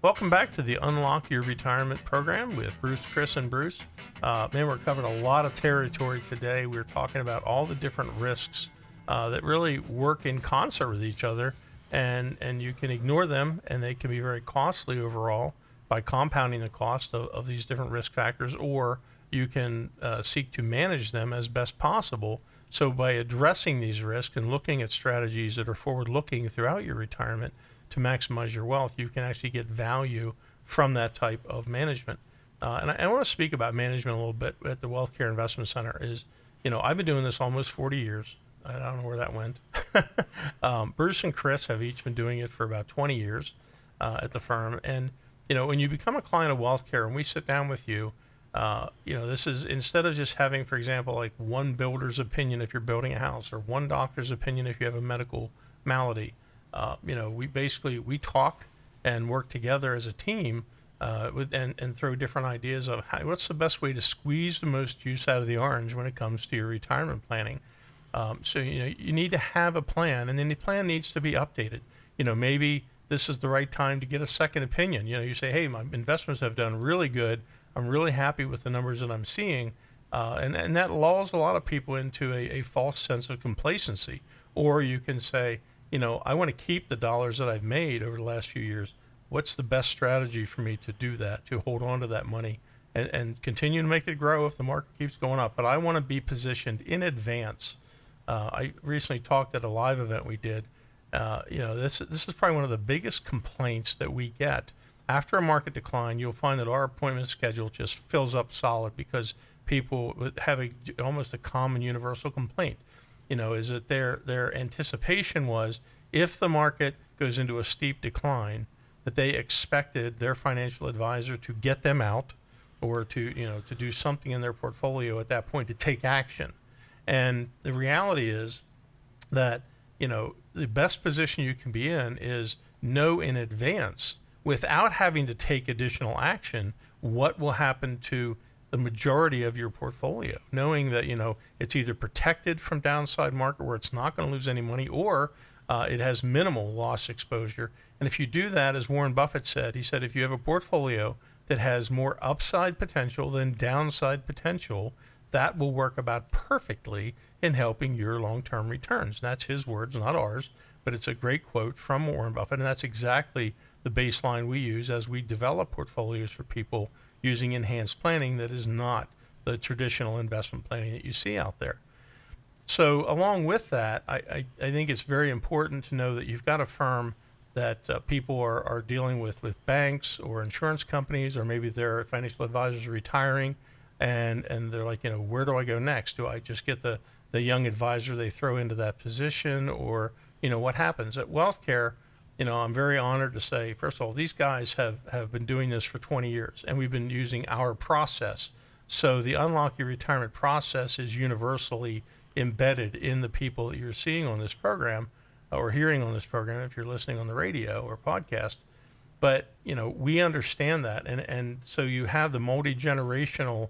Welcome back to the Unlock Your Retirement program with Bruce, Chris, and Bruce. Man, we're covering a lot of territory today. We're talking about all the different risks that really work in concert with each other, and you can ignore them, and they can be very costly overall by compounding the cost of these different risk factors, or you can seek to manage them as best possible. So by addressing these risks and looking at strategies that are forward-looking throughout your retirement to maximize your wealth, you can actually get value from that type of management. And I want to speak about management a little bit at the WealthKare Investment Center. I've been doing this almost 40 years. I don't know where that went. Bruce and Chris have each been doing it for about 20 years at the firm. And, when you become a client of WealthKare and we sit down with you, this is instead of just having, for example, like one builder's opinion if you're building a house or one doctor's opinion if you have a medical malady. We talk and work together as a team and throw different ideas of what's the best way to squeeze the most juice out of the orange when it comes to your retirement planning. You need to have a plan, and then the plan needs to be updated. Maybe this is the right time to get a second opinion. You say, hey, my investments have done really good. I'm really happy with the numbers that I'm seeing. And that lulls a lot of people into a false sense of complacency. Or you can say, I want to keep the dollars that I've made over the last few years. What's the best strategy for me to do that, to hold on to that money and continue to make it grow if the market keeps going up? But I want to be positioned in advance. I recently talked at a live event we did. This is probably one of the biggest complaints that we get. After a market decline, you'll find that our appointment schedule just fills up solid because people have almost a common universal complaint. Is that their anticipation was if the market goes into a steep decline, that they expected their financial advisor to get them out or to do something in their portfolio at that point to take action. And the reality is that, the best position you can be in is know in advance without having to take additional action what will happen to the majority of your portfolio, knowing that, it's either protected from downside market where it's not going to lose any money or it has minimal loss exposure. And if you do that, as Warren Buffett said, he said, if you have a portfolio that has more upside potential than downside potential, that will work about perfectly in helping your long-term returns. And that's his words, not ours, but it's a great quote from Warren Buffett. And that's exactly the baseline we use as we develop portfolios for people using enhanced planning that is not the traditional investment planning that you see out there. So along with that, I think it's very important to know that you've got a firm that people are dealing with banks or insurance companies, or maybe their financial advisors are retiring, and they're like, where do I go next? Do I just get the young advisor they throw into that position, or, what happens? At WealthKare, I'm very honored to say, first of all, these guys have been doing this for 20 years, and we've been using our process. So the Unlock Your Retirement process is universally embedded in the people that you're seeing on this program or hearing on this program if you're listening on the radio or podcast. But, we understand that. And so you have the multi-generational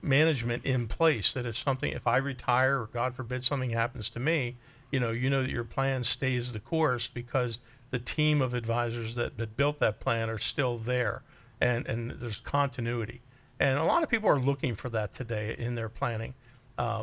management in place that if I retire or God forbid something happens to me, that your plan stays the course because the team of advisors that built that plan are still there and there's continuity. And a lot of people are looking for that today in their planning.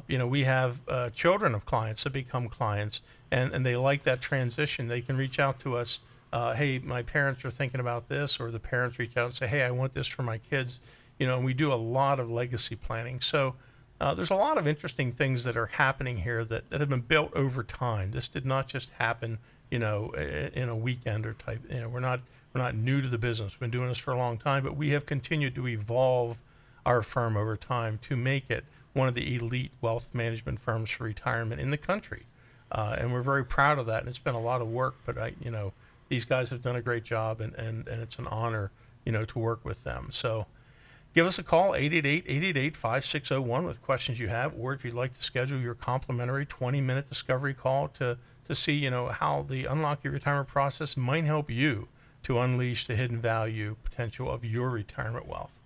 We have children of clients that become clients and they like that transition. They can reach out to us. Hey, my parents are thinking about this, or the parents reach out and say, hey, I want this for my kids. And we do a lot of legacy planning. So there's a lot of interesting things that are happening here that have been built over time. This did not just happen, in a weekend or type. We're not new to the business. We've been doing this for a long time, but we have continued to evolve our firm over time to make it one of the elite wealth management firms for retirement in the country. And we're very proud of that. And it's been a lot of work, but these guys have done a great job, and it's an honor, to work with them. So give us a call, 888-888-5601 with questions you have, or if you'd like to schedule your complimentary 20-minute discovery call to see, how the Unlock Your Retirement process might help you to unleash the hidden value potential of your retirement wealth.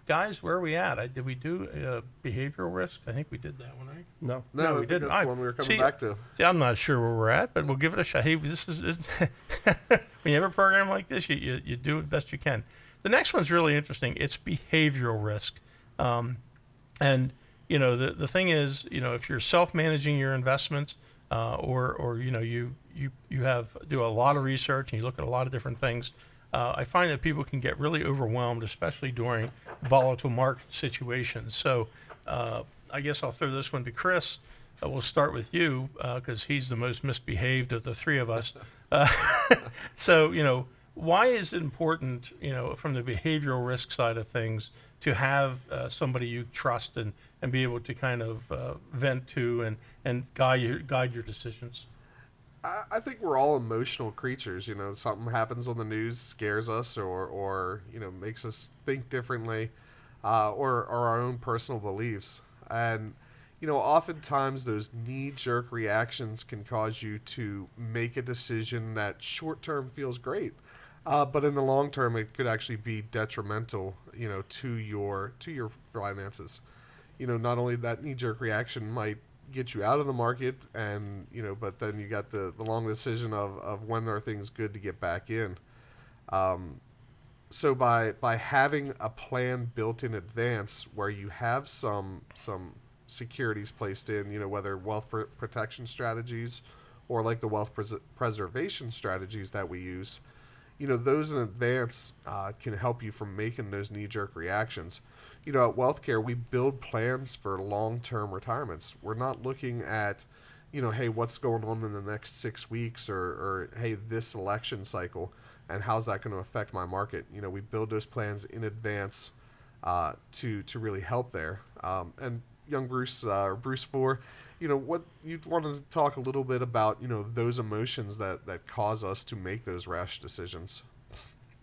Guys, where are we at? Did we do behavioral risk? I think we did that one, right? No, we didn't. That's the one we were coming back to. See, I'm not sure where we're at, but we'll give it a shot. Hey, this is when you have a program like this, you do it best you can. The next one's really interesting. It's behavioral risk. And the thing is, if you're self-managing your investments, or you do a lot of research and you look at a lot of different things, I find that people can get really overwhelmed, especially during volatile market situations. So I guess I'll throw this one to Chris. We'll start with you because he's the most misbehaved of the three of us. So why is it important, from the behavioral risk side of things, to have somebody you trust and be able to kind of vent to and guide your decisions? I think we're all emotional creatures. Something happens on the news, scares us, or makes us think differently, or our own personal beliefs. And oftentimes those knee-jerk reactions can cause you to make a decision that short-term feels great, but in the long term, it could actually be detrimental, to your finances. Not only that knee-jerk reaction might get you out of the market, and but then you got the long decision of when are things good to get back in. So by having a plan built in advance, where you have some securities placed in, whether wealth protection strategies or like the wealth preservation strategies that we use, those in advance can help you from making those knee-jerk reactions. At WealthKare, we build plans for long-term retirements. We're not looking at, hey, what's going on in the next 6 weeks, or hey, this election cycle, and how's that going to affect my market? We build those plans in advance to really help there. And young Bruce, or Bruce 4, what you wanted to talk a little bit about, those emotions that cause us to make those rash decisions.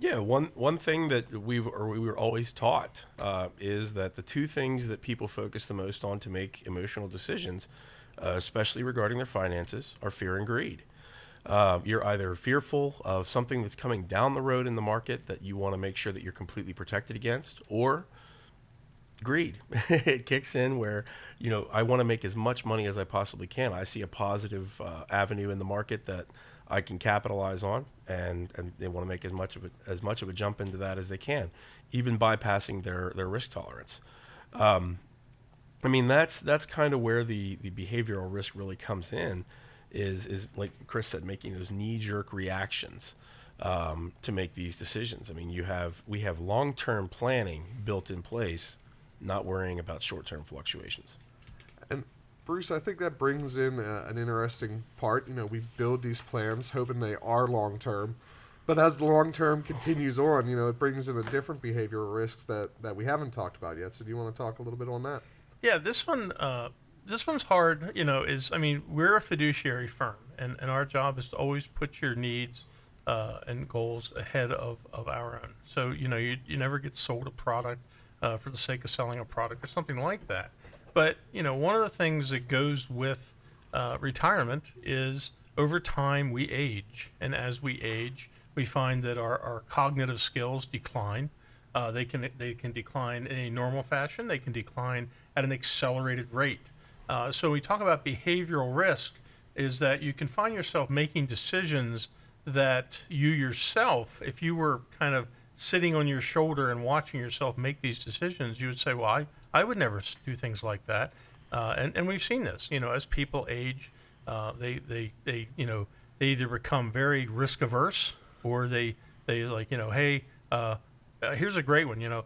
Yeah, one thing that we were always taught is that the two things that people focus the most on to make emotional decisions, especially regarding their finances, are fear and greed. You're either fearful of something that's coming down the road in the market that you want to make sure that you're completely protected against, or greed. It kicks in where, I want to make as much money as I possibly can. I see a positive avenue in the market that I can capitalize on, and they want to make as much of a jump into that as they can, even bypassing their risk tolerance. That's kind of where the behavioral risk really comes in, is like Chris said, making those knee-jerk reactions to make these decisions. We have long-term planning built in place, not worrying about short-term fluctuations. And Bruce, I think that brings in an interesting part. We build these plans hoping they are long-term, but as the long-term continues on, it brings in a different behavioral risks that we haven't talked about yet. So do you want to talk a little bit on that? Yeah, this one's hard. We're a fiduciary firm, and our job is to always put your needs and goals ahead of our own. So you never get sold a product for the sake of selling a product or something like that. But one of the things that goes with retirement is, over time we age, and as we age, we find that our cognitive skills decline. They can decline in a normal fashion. They can decline at an accelerated rate. So we talk about behavioral risk, is that you can find yourself making decisions that you yourself, if you were kind of sitting on your shoulder and watching yourself make these decisions, you would say, well, I would never do things like that. And we've seen this, as people age, they either become very risk averse, or they like, hey, here's a great one,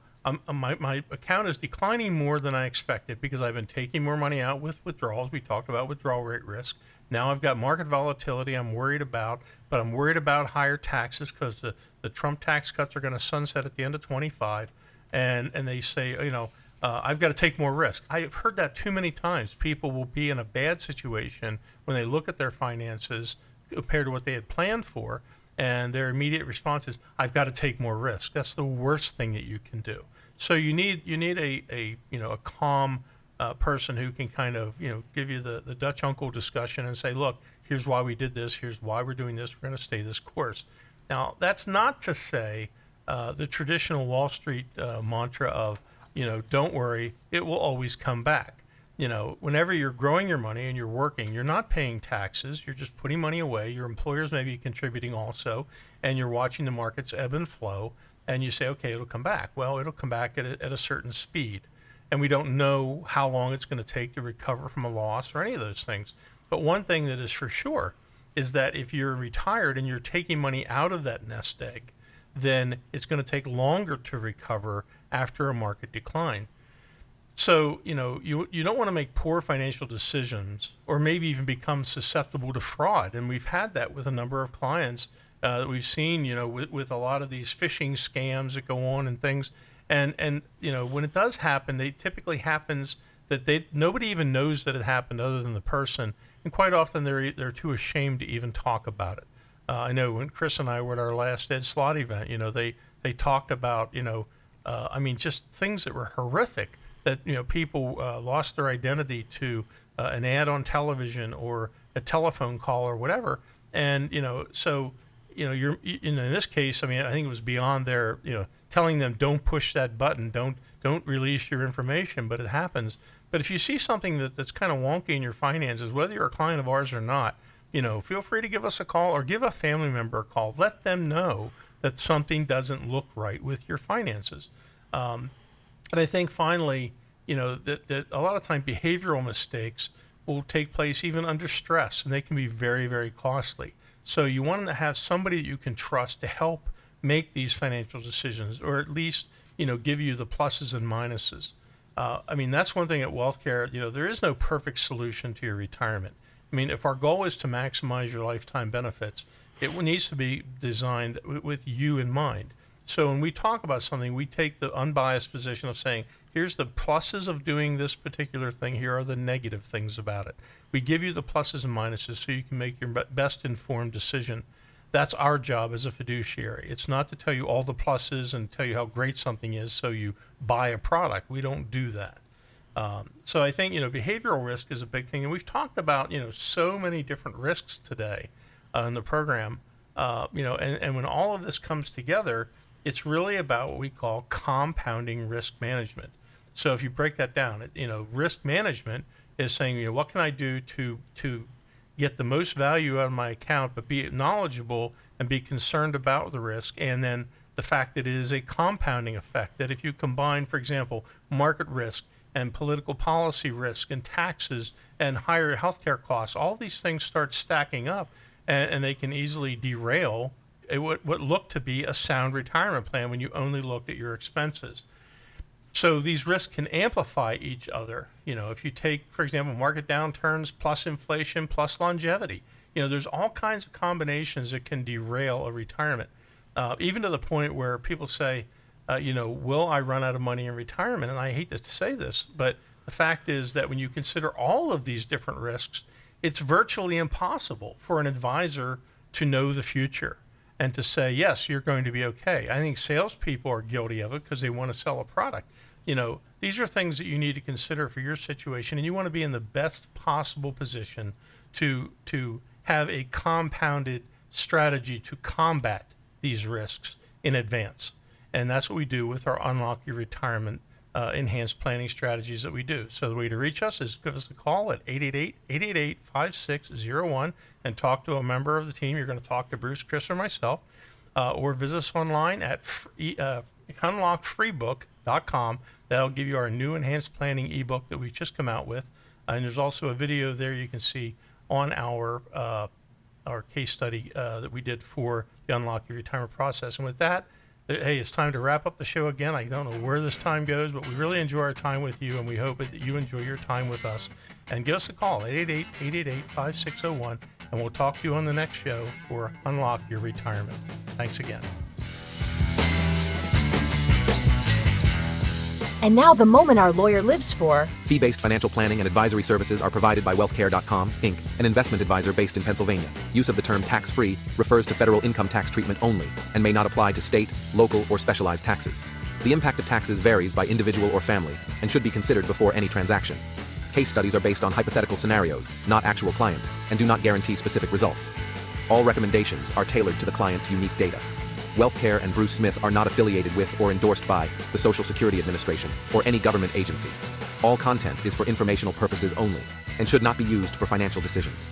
my account is declining more than I expected because I've been taking more money out with withdrawals. We talked about withdrawal rate risk. Now I've got market volatility I'm worried about, but I'm worried about higher taxes because the Trump tax cuts are going to sunset at the end of 25. And they say, I've got to take more risk. I've heard that too many times. People will be in a bad situation when they look at their finances compared to what they had planned for, and their immediate response is, I've got to take more risk. That's the worst thing that you can do. So you need a calm person who can kind of give you the Dutch uncle discussion and say, look, here's why we did this, here's why we're doing this, we're going to stay this course. Now, that's not to say the traditional Wall Street mantra of, don't worry, it will always come back. whenever you're growing your money and you're working, you're not paying taxes. You're just putting money away. Your employers may be contributing also, and you're watching the markets ebb and flow. And you say, okay, it'll come back. Well, it'll come back at a certain speed. And we don't know how long it's going to take to recover from a loss or any of those things. But one thing that is for sure is that if you're retired and you're taking money out of that nest egg, then it's going to take longer to recover after a market decline. So, you don't want to make poor financial decisions or maybe even become susceptible to fraud. And we've had that with a number of clients that we've seen, with a lot of these phishing scams that go on and things. And when it does happen, it typically happens that nobody even knows that it happened other than the person. And quite often they're too ashamed to even talk about it. I know when Chris and I were at our last Ed Slot event, they talked about, just things that were horrific, that, people lost their identity to an ad on television or a telephone call or whatever. And, you're in this case, I think it was beyond their, telling them don't push that button, don't release your information, but it happens. But if you see something that's kind of wonky in your finances, whether you're a client of ours or not, feel free to give us a call or give a family member a call. Let them know that something doesn't look right with your finances. And I think finally, that a lot of time behavioral mistakes will take place even under stress, and they can be very, very costly. So you want to have somebody that you can trust to help make these financial decisions, or at least, give you the pluses and minuses. That's one thing at WealthKare, there is no perfect solution to your retirement. If our goal is to maximize your lifetime benefits, it needs to be designed with you in mind. So when we talk about something, we take the unbiased position of saying, here's the pluses of doing this particular thing. Here are the negative things about it. We give you the pluses and minuses so you can make your best informed decision. That's our job as a fiduciary. It's not to tell you all the pluses and tell you how great something is so you buy a product. We don't do that. So I think, behavioral risk is a big thing. And we've talked about, so many different risks today in the program, and when all of this comes together, it's really about what we call compounding risk management. So if you break that down, risk management is saying, what can I do to get the most value out of my account, but be knowledgeable and be concerned about the risk. And then the fact that it is a compounding effect, that if you combine, for example, market risk and political policy risk and taxes and higher healthcare costs, all these things start stacking up, and they can easily derail what looked to be a sound retirement plan when you only looked at your expenses. So these risks can amplify each other. If you take, for example, market downturns plus inflation plus longevity, there's all kinds of combinations that can derail a retirement, even to the point where people say, will I run out of money in retirement? And I hate to say this, but the fact is that when you consider all of these different risks, it's virtually impossible for an advisor to know the future and to say, yes, you're going to be okay. I think salespeople are guilty of it because they want to sell a product. These are things that you need to consider for your situation, and you want to be in the best possible position to have a compounded strategy to combat these risks in advance. And that's what we do with our Unlock Your Retirement enhanced planning strategies that we do. So the way to reach us is give us a call at 888-888-5601 and talk to a member of the team. You're going to talk to Bruce, Chris, or myself, or visit us online at unlockfreebook.com. That'll give you our new enhanced planning ebook that we've just come out with. And there's also a video there you can see on our case study that we did for the Unlock Your Retirement process. And with that, hey, it's time to wrap up the show again. I don't know where this time goes, but we really enjoy our time with you, and we hope that you enjoy your time with us. And give us a call, 888-888-5601, and we'll talk to you on the next show for Unlock Your Retirement. Thanks again. And now the moment our lawyer lives for. Fee-based financial planning and advisory services are provided by WealthKare.com, Inc., an investment advisor based in Pennsylvania. Use of the term tax-free refers to federal income tax treatment only and may not apply to state, local, or specialized taxes. The impact of taxes varies by individual or family and should be considered before any transaction. Case studies are based on hypothetical scenarios, not actual clients, and do not guarantee specific results. All recommendations are tailored to the client's unique data. WealthKare and Bruce Smith are not affiliated with or endorsed by the Social Security Administration or any government agency. All content is for informational purposes only and should not be used for financial decisions.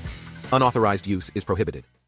Unauthorized use is prohibited.